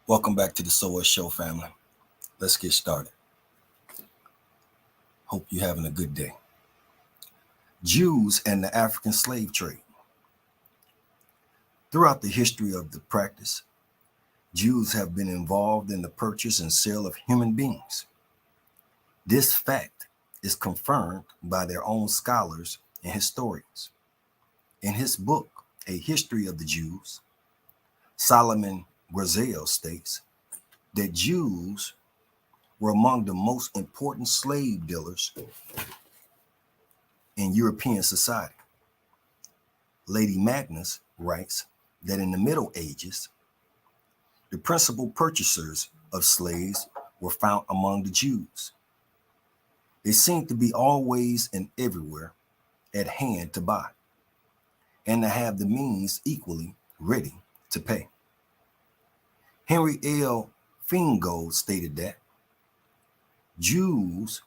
Welcome back to the So What Show, family. Let's get started. Hope you're having a good day. Jews and the African slave trade. Throughout the history of the practice, Jews have been involved in the purchase and sale of human beings. This fact is confirmed by their own scholars and historians. In his book, A History of the Jews, Solomon Grazel states that Jews were among the most important slave dealers in European society. Lady Magnus writes that in the Middle Ages, the principal purchasers of slaves were found among the Jews. They seemed to be always and everywhere at hand to buy, and to have the means equally ready to pay. Henry L. Feingold stated that Jews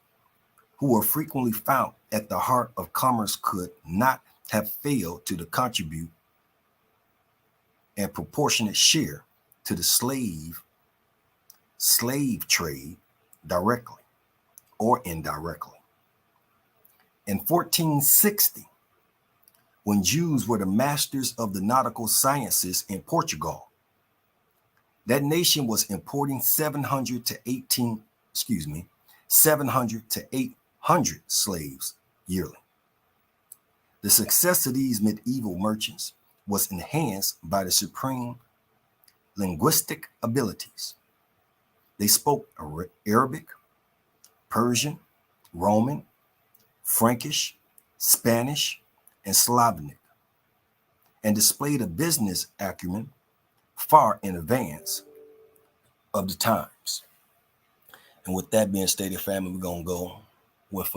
who were frequently found at the heart of commerce could not have failed to contribute a proportionate share to the slave trade directly or indirectly. In 1460, when Jews were the masters of the nautical sciences in Portugal, that nation was importing 700 to 800 slaves yearly. The success of these medieval merchants was enhanced by the supreme linguistic abilities. They spoke Arabic, Persian, Roman, Frankish, Spanish, and Slavonic, and displayed a business acumen far in advance of the times. And with that being stated, family, we're going to go with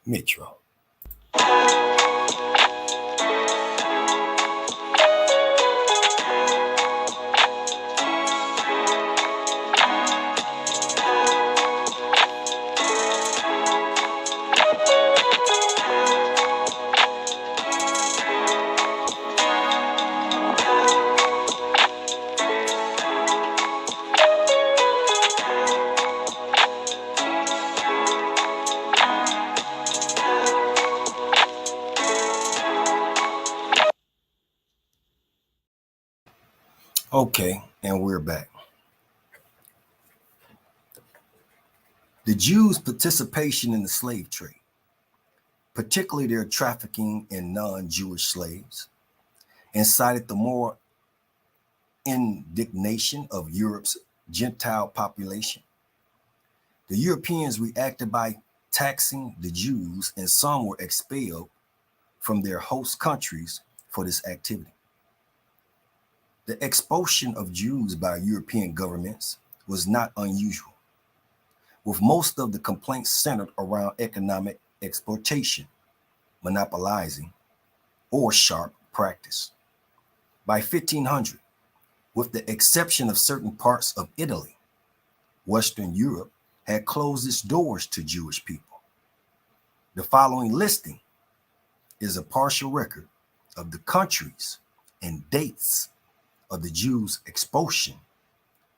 Metro. Okay, and we're back. The Jews' participation in the slave trade, particularly their trafficking in non-Jewish slaves, incited the more indignation of Europe's Gentile population. The Europeans reacted by taxing the Jews, and some were expelled from their host countries for this activity. The expulsion of Jews by European governments was not unusual, with most of the complaints centered around economic exploitation, monopolizing, or sharp practice. By 1500, with the exception of certain parts of Italy, Western Europe had closed its doors to Jewish people. The following listing is a partial record of the countries and dates of the Jews' expulsion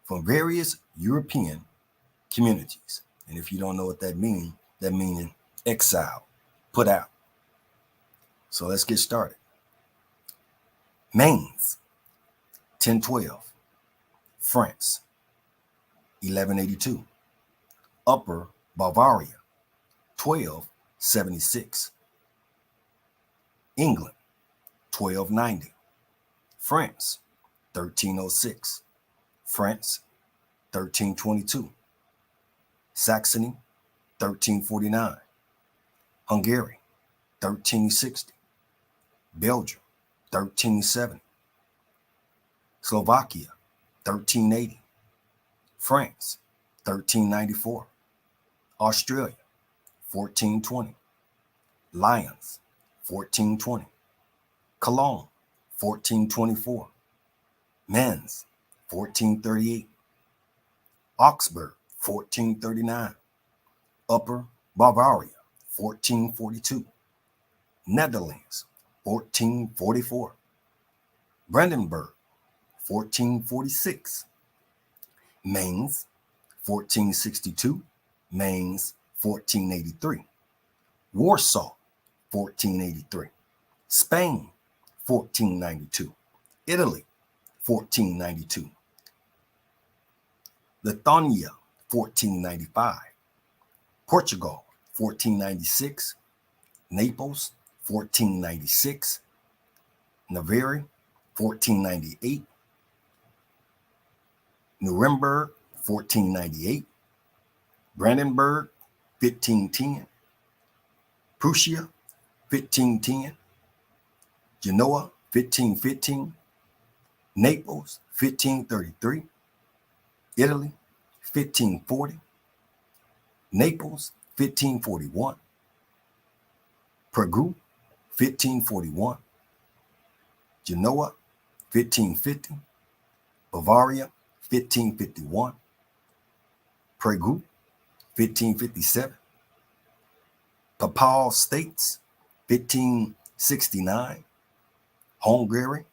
from various European communities. And if you don't know what that means exile, put out. So let's get started. Mainz, 1012. France, 1182. Upper Bavaria, 1276. England, 1290. France, 1306. France, 1322. Saxony, 1349. Hungary, 1360. Belgium, 1370. Slovakia, 1380. France, 1394. Australia, 1420. Lyons, 1420. Cologne, 1424. Mainz, 1438. Augsburg, 1439. Upper Bavaria, 1442. Netherlands, 1444. Brandenburg, 1446. Mainz, 1462, Mainz, 1483. Warsaw, 1483. Spain, 1492. Italy, 1492. Lithuania, 1495. Portugal, 1496. Naples, 1496. Navarre, 1498. Nuremberg, 1498. Brandenburg, 1510. Prussia, 1510. Genoa, 1515. Naples, 1533. Italy, 1540. Naples, 1541. Prague, 1541. Genoa, 1550. Bavaria, 1551. Prague, 1557. Papal States, 1569. Hungary,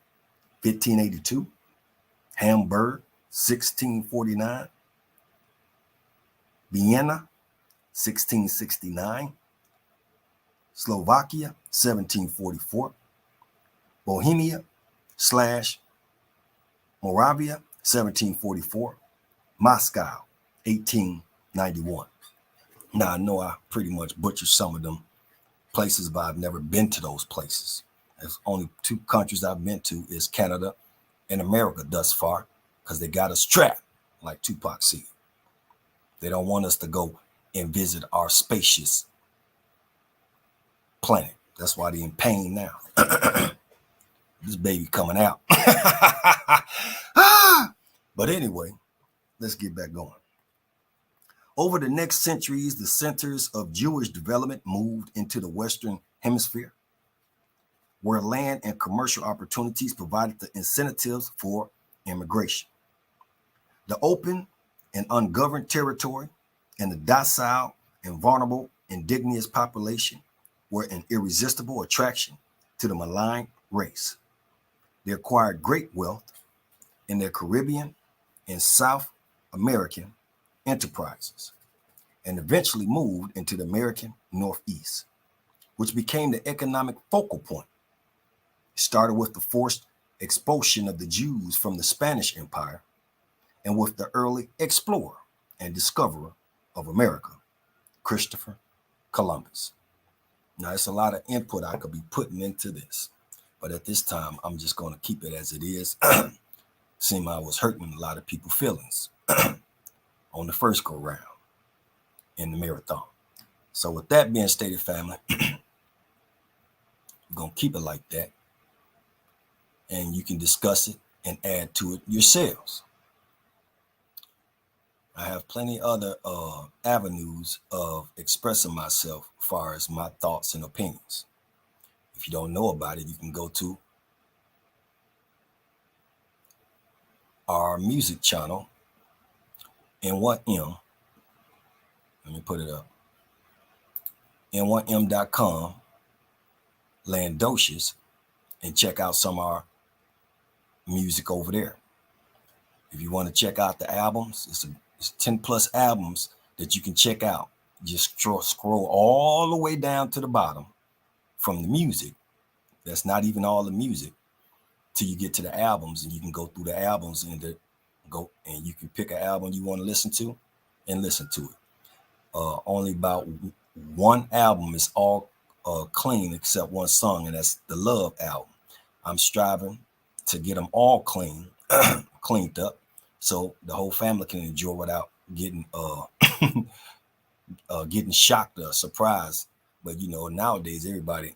1582. Hamburg, 1649. Vienna, 1669. Slovakia, 1744. Bohemia / Moravia, 1744. Moscow, 1891. Now, I know I pretty much butchered some of them places, but I've never been to those places. There's only 2 countries I've been to is Canada and America thus far, because they got us trapped, like Tupac said. They don't want us to go and visit our spacious planet. That's why they're in pain now. This baby coming out. But anyway, let's get back going. Over the next centuries, the centers of Jewish development moved into the Western Hemisphere, where land and commercial opportunities provided the incentives for immigration. The open and ungoverned territory and the docile and vulnerable indigenous population were an irresistible attraction to the maligned race. They acquired great wealth in their Caribbean and South American enterprises and eventually moved into the American Northeast, which became the economic focal point. It started with the forced expulsion of the Jews from the Spanish Empire and with the early explorer and discoverer of America, Christopher Columbus. Now, it's a lot of input I could be putting into this, but at this time, I'm just going to keep it as it is. Seemed I was hurting a lot of people's feelings on the first go round in the marathon. So with that being stated, family, we're going to keep it like that. And you can discuss it and add to it yourselves. I have plenty other avenues of expressing myself as far as my thoughts and opinions. If you don't know about it, you can go to our music channel, N1M. Let me put it up. N1M.com, Landocious, and check out some of our music over there. If you want to check out the albums, it's 10 plus albums that you can check out. Just scroll all the way down to the bottom from the music. That's not even all the music till you get to the albums, and you can go through the albums and you can pick an album you want to listen to and listen to it. Only about one album is all clean except one song, and that's the Love album. I'm striving to get them all cleaned up, so the whole family can enjoy without getting getting shocked or surprised. But you know, nowadays everybody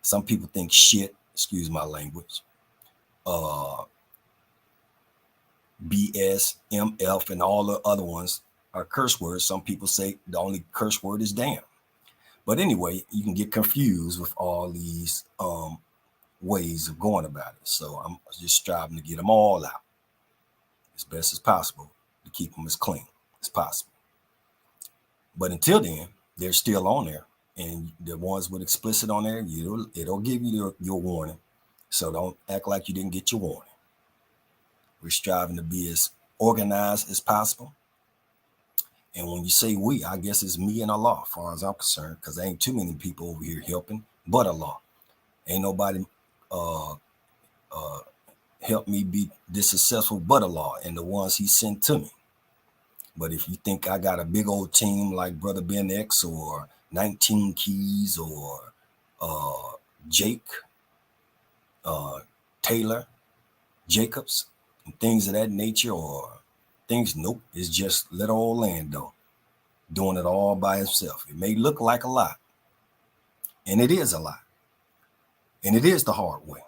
some people think shit, excuse my language, BS, MF, and all the other ones are curse words. Some people say the only curse word is damn. But anyway, you can get confused with all these ways of going about it. So I'm just striving to get them all out as best as possible to keep them as clean as possible. But until then, they're still on there. And the ones with explicit on there, it'll give you your warning. So don't act like you didn't get your warning. We're striving to be as organized as possible. And when you say we, I guess it's me and Allah, as far as I'm concerned, because there ain't too many people over here helping but Allah. Ain't nobody help me be this successful but Allah and the ones he sent to me. But if you think I got a big old team like Brother Ben X or 19 Keys or Jake, Taylor, Jacobs, and things of that nature, or things, nope, it's just little Orlando doing it all by himself. It may look like a lot, and it is a lot, and it is the hard way,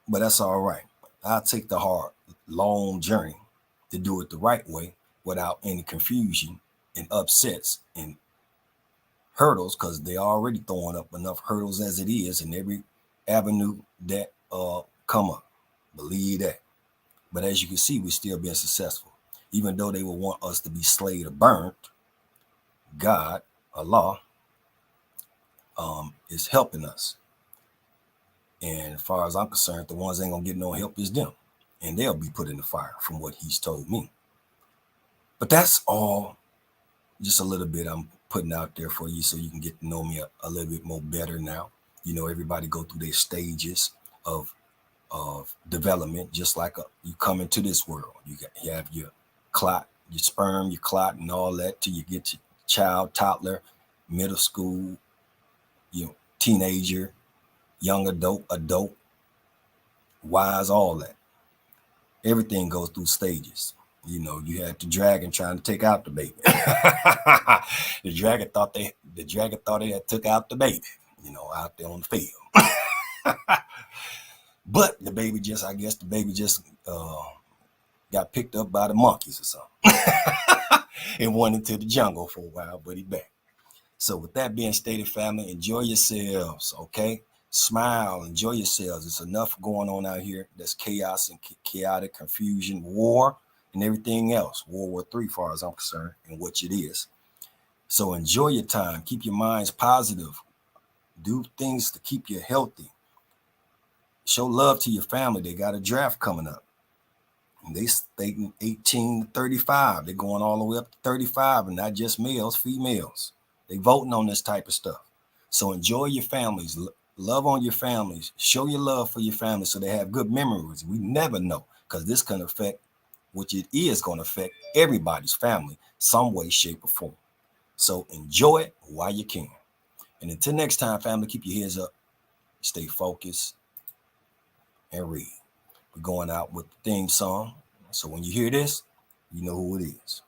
but that's all right. I'll take the hard, long journey to do it the right way without any confusion and upsets and hurdles, because they're already throwing up enough hurdles as it is in every avenue that come up. Believe that. But as you can see, we're still being successful. Even though they will want us to be slayed or burnt, God, Allah, is helping us. And as far as I'm concerned, the ones that ain't gonna get no help is them. And they'll be put in the fire from what he's told me. But that's all, just a little bit I'm putting out there for you so you can get to know me a little bit more better now. You know, everybody go through their stages of development, just like you come into this world. You have your clot, your sperm, your clot, and all that till you get your child, toddler, middle school, teenager, young adult, wise, all that. Everything goes through stages. You know, you had the dragon trying to take out the baby. The dragon thought they had took out the baby, out there on the field. But the baby just got picked up by the monkeys or something and went into the jungle for a while, but he back. So with that being stated, family, enjoy yourselves, okay? Smile, enjoy yourselves. It's enough going on out here. There's chaos and chaotic confusion, war, and everything else. World War III, as far as I'm concerned, and which it is. So enjoy your time. Keep your minds positive. Do things to keep you healthy. Show love to your family. They got a draft coming up. And they stating 18 to 35. They're going all the way up to 35, and not just males, females. They voting on this type of stuff. So enjoy your families. Love on your families. Show your love for your family so they have good memories. We never know, because this can affect, which it is going to affect everybody's family some way, shape, or form. So enjoy it while you can. And until next time, family, keep your heads up, stay focused, and read. We're going out with the theme song. So when you hear this, you know who it is.